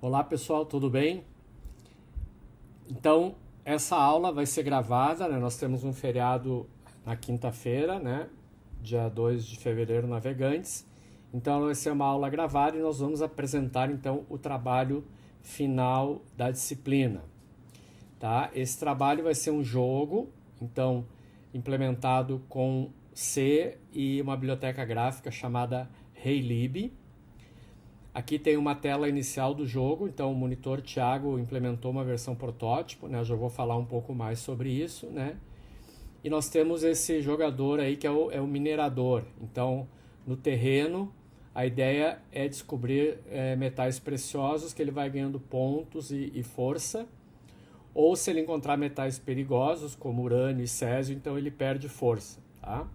Olá pessoal, tudo bem? Então, essa aula vai ser gravada, né? Nós temos um feriado na quinta-feira, né? Dia 2 de fevereiro, Navegantes. Então, ela vai ser uma aula gravada e nós vamos apresentar então o trabalho final da disciplina, tá? Esse trabalho vai ser um jogo, então, implementado com C e uma biblioteca gráfica chamada HeyLib. Aqui tem uma tela inicial do jogo, então o monitor Thiago implementou uma versão protótipo, né? Eu já vou falar um pouco mais sobre isso, né? E nós temos esse jogador aí que é o minerador. Então, no terreno, a ideia é descobrir metais preciosos que ele vai ganhando pontos e força. Ou se ele encontrar metais perigosos, como urânio e césio, então ele perde força, tá?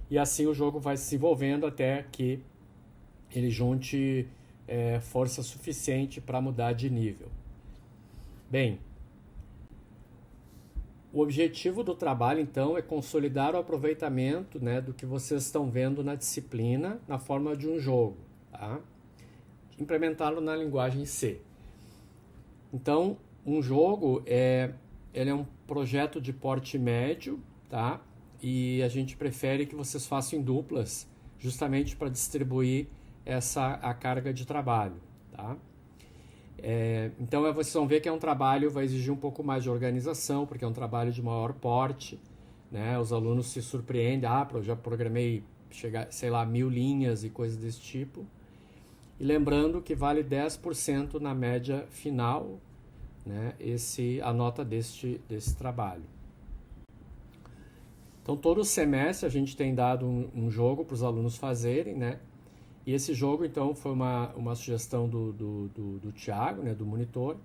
E assim o jogo vai se desenvolvendo até que ele junte força suficiente para mudar de nível. Bem, o objetivo do trabalho, então, é consolidar o aproveitamento, né, do que vocês estão vendo na disciplina na forma de um jogo, tá? Implementá-lo na linguagem C. Então, um jogo ele é um projeto de porte médio, tá? E a gente prefere que vocês façam em duplas, justamente para distribuir a carga de trabalho, tá? Então vocês vão ver que é um trabalho, vai exigir um pouco mais de organização, porque é um trabalho de maior porte, né? Os alunos se surpreendem, eu já programei, sei lá, 1000 linhas e coisas desse tipo. E lembrando que vale 10% na média final, né? A nota desse trabalho. Então todo semestre a gente tem dado um jogo para os alunos fazerem, né? E esse jogo, então, foi uma sugestão do Thiago, né, do monitor.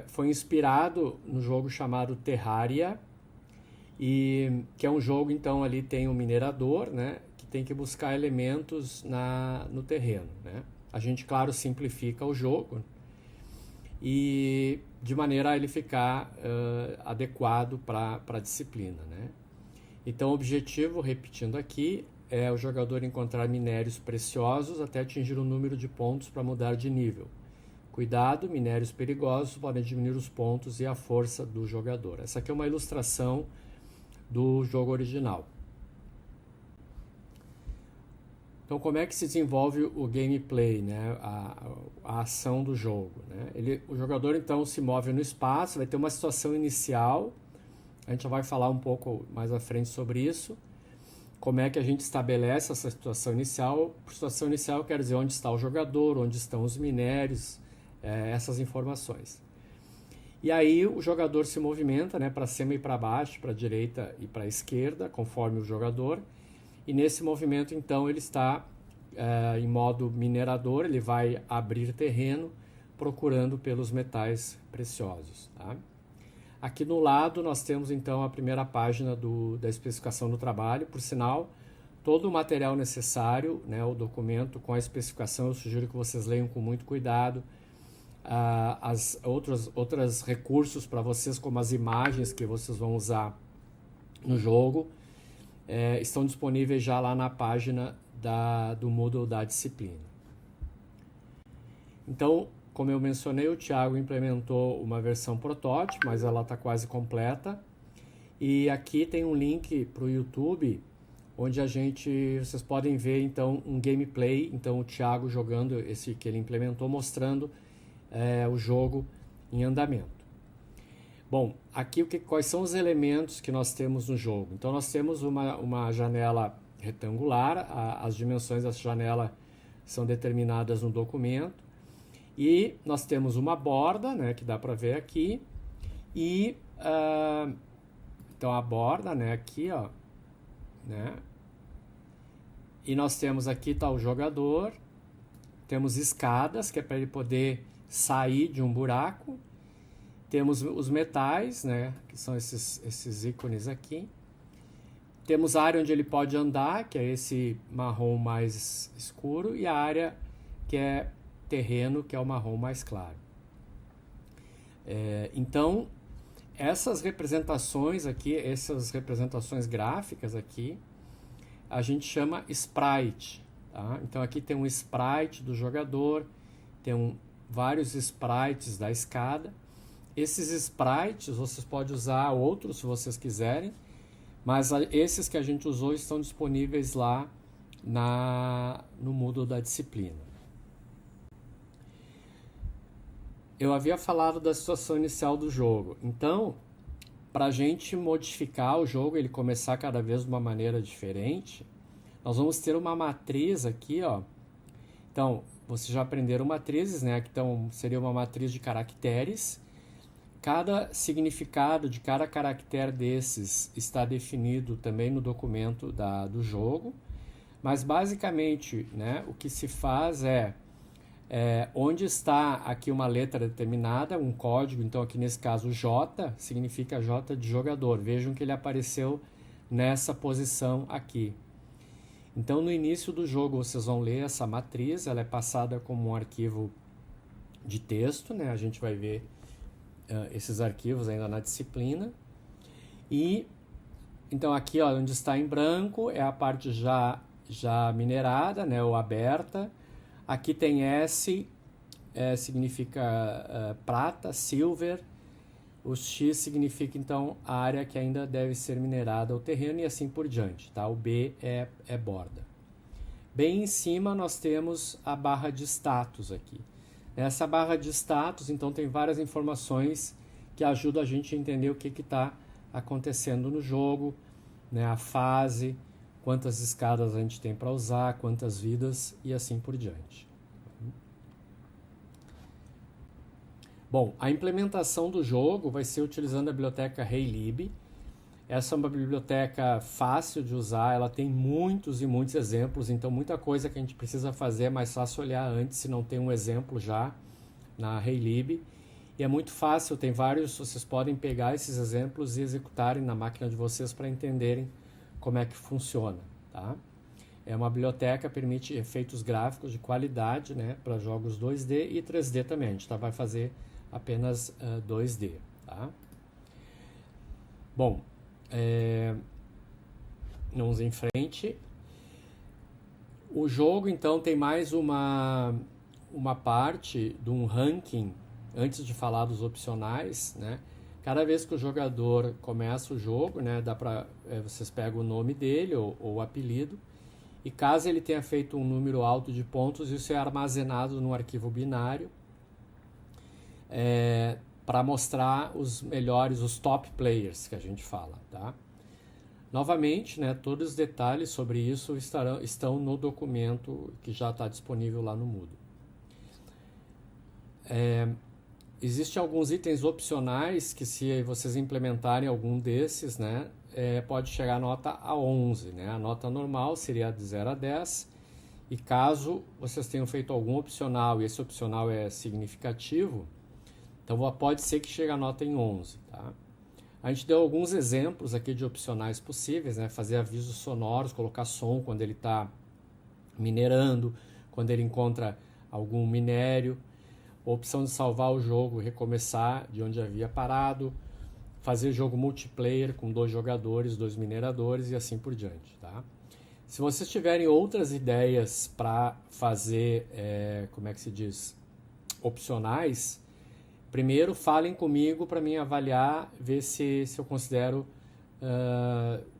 Foi inspirado no jogo chamado Terraria, que é um jogo, então, ali tem um minerador, né, que tem que buscar elementos no terreno, né? A gente, claro, simplifica o jogo e de maneira a ele ficar adequado para a disciplina, né? Então, o objetivo, repetindo aqui, é o jogador encontrar minérios preciosos até atingir um número de pontos para mudar de nível. Cuidado, minérios perigosos podem diminuir os pontos e a força do jogador. Essa aqui é uma ilustração do jogo original. Então, como é que se desenvolve o gameplay, né? A ação do jogo, né? O jogador, então, se move no espaço, vai ter uma situação inicial, a gente já vai falar um pouco mais à frente sobre isso. Como é que a gente estabelece essa situação inicial? Situação inicial quer dizer onde está o jogador, onde estão os minérios, essas informações. E aí o jogador se movimenta, né, para cima e para baixo, para a direita e para a esquerda, conforme o jogador. E nesse movimento, então, ele está em modo minerador, ele vai abrir terreno procurando pelos metais preciosos, tá? Aqui no lado nós temos então a primeira página da especificação do trabalho. Por sinal, todo o material necessário, né, o documento com a especificação, eu sugiro que vocês leiam com muito cuidado. As outros recursos para vocês, como as imagens que vocês vão usar no jogo, estão disponíveis já lá na página do Moodle da disciplina. Então, como eu mencionei, o Thiago implementou uma versão protótipo, mas ela está quase completa. E aqui tem um link para o YouTube, onde vocês podem ver então um gameplay, então o Thiago jogando esse que ele implementou, mostrando o jogo em andamento. Bom, aqui quais são os elementos que nós temos no jogo? Então nós temos uma janela retangular, as dimensões dessa janela são determinadas no documento. E nós temos uma borda, né, que dá para ver aqui. E então a borda, né, aqui, ó, né? E nós temos aqui tá o jogador. Temos escadas, que é para ele poder sair de um buraco. Temos os metais, né, que são esses ícones aqui. Temos a área onde ele pode andar, que é esse marrom mais escuro, e a área que é terreno, que é o marrom mais claro. Então, essas representações aqui, essas representações gráficas aqui, a gente chama sprite, tá? Então aqui tem um sprite do jogador, tem vários sprites da escada. Esses sprites vocês podem usar outros se vocês quiserem, mas esses que a gente usou estão disponíveis lá no Moodle da disciplina. Eu havia falado da situação inicial do jogo. Então, para a gente modificar o jogo, ele começar cada vez de uma maneira diferente, nós vamos ter uma matriz aqui, ó. Então, vocês já aprenderam matrizes, né? Então, seria uma matriz de caracteres. Cada significado de cada caractere desses está definido também no documento do jogo. Mas, basicamente, né, o que se faz onde está aqui uma letra determinada, um código, então aqui nesse caso J, significa J de jogador. Vejam que ele apareceu nessa posição aqui. Então no início do jogo vocês vão ler essa matriz, ela é passada como um arquivo de texto, né? A gente vai ver esses arquivos ainda na disciplina. E então aqui, ó, onde está em branco é a parte já minerada, né, ou aberta. Aqui tem S, significa prata, silver. O X significa, então, a área que ainda deve ser minerada ao terreno e assim por diante. Tá? O B é borda. Bem em cima nós temos a barra de status aqui. Nessa barra de status, então, tem várias informações que ajudam a gente a entender o que está acontecendo no jogo, né? A fase, quantas escadas a gente tem para usar, quantas vidas e assim por diante. Bom, a implementação do jogo vai ser utilizando a biblioteca HeyLib. Essa é uma biblioteca fácil de usar, ela tem muitos e muitos exemplos, então muita coisa que a gente precisa fazer é mais fácil olhar antes, se não tem um exemplo já na HeyLib. E é muito fácil, tem vários, vocês podem pegar esses exemplos e executarem na máquina de vocês para entenderem como é que funciona, tá? É uma biblioteca que permite efeitos gráficos de qualidade, né, para jogos 2D e 3D também. A gente vai fazer apenas 2D, tá? Bom, vamos em frente. O jogo, então, tem mais uma parte de um ranking, antes de falar dos opcionais, né? Cada vez que o jogador começa o jogo, né, vocês pegam o nome dele ou o apelido, e caso ele tenha feito um número alto de pontos, isso é armazenado no arquivo binário para mostrar os melhores, os top players que a gente fala, tá? Novamente, né, todos os detalhes sobre isso estão no documento que já está disponível lá no Moodle. Existem alguns itens opcionais que, se vocês implementarem algum desses, né, pode chegar a nota a 11. Né? A nota normal seria de 0 a 10. E caso vocês tenham feito algum opcional e esse opcional é significativo, então pode ser que chegue a nota em 11. Tá? A gente deu alguns exemplos aqui de opcionais possíveis, né? Fazer avisos sonoros, colocar som quando ele está minerando, quando ele encontra algum minério. A opção de salvar o jogo e recomeçar de onde havia parado, fazer jogo multiplayer com 2 jogadores, 2 mineradores e assim por diante. Tá? Se vocês tiverem outras ideias para fazer, como é que se diz, opcionais, primeiro falem comigo para mim avaliar, ver se eu considero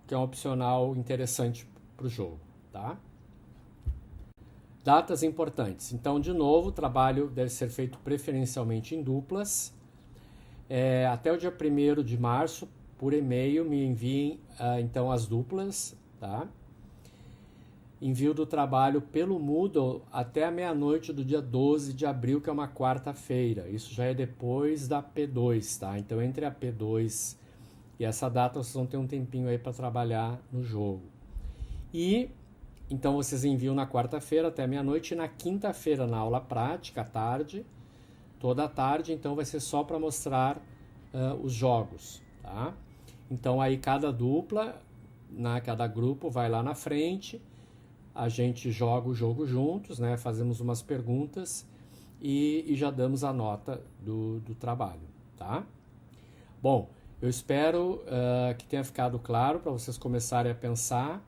que é um opcional interessante para o jogo. Tá? Datas importantes. Então, de novo, o trabalho deve ser feito preferencialmente em duplas. Até o dia 1º de março, por e-mail, me enviem então as duplas. Tá? Envio do trabalho pelo Moodle até a meia-noite do dia 12 de abril, que é uma quarta-feira. Isso já é depois da P2. Tá? Então, entre a P2 e essa data, vocês vão ter um tempinho aí para trabalhar no jogo. Então, vocês enviam na quarta-feira até meia-noite e na quinta-feira, na aula prática, à tarde, toda a tarde, então vai ser só para mostrar os jogos. Tá? Então, aí cada dupla, cada grupo vai lá na frente, a gente joga o jogo juntos, né? Fazemos umas perguntas e já damos a nota do trabalho. Tá? Bom, eu espero que tenha ficado claro para vocês começarem a pensar.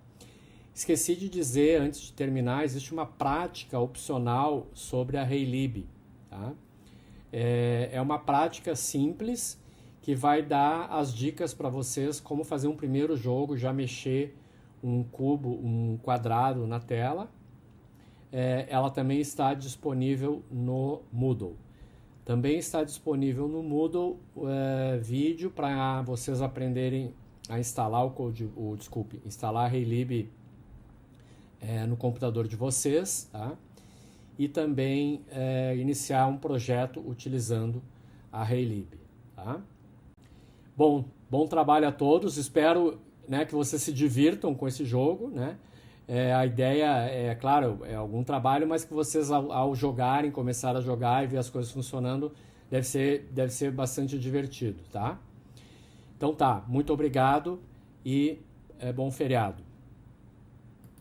Esqueci de dizer, antes de terminar, existe uma prática opcional sobre a HeyLib. Tá? É uma prática simples que vai dar as dicas para vocês como fazer um primeiro jogo, já mexer um cubo, um quadrado na tela. Ela também está disponível no Moodle. Também está disponível no Moodle vídeo para vocês aprenderem a instalar instalar Heylib no computador de vocês, tá? E também iniciar um projeto utilizando a Heylib, tá? Bom trabalho a todos, espero, né, que vocês se divirtam com esse jogo, né? A ideia é, claro, é algum trabalho, mas que vocês ao jogarem, começar a jogar e ver as coisas funcionando, deve ser bastante divertido, tá? Então tá, muito obrigado e bom feriado.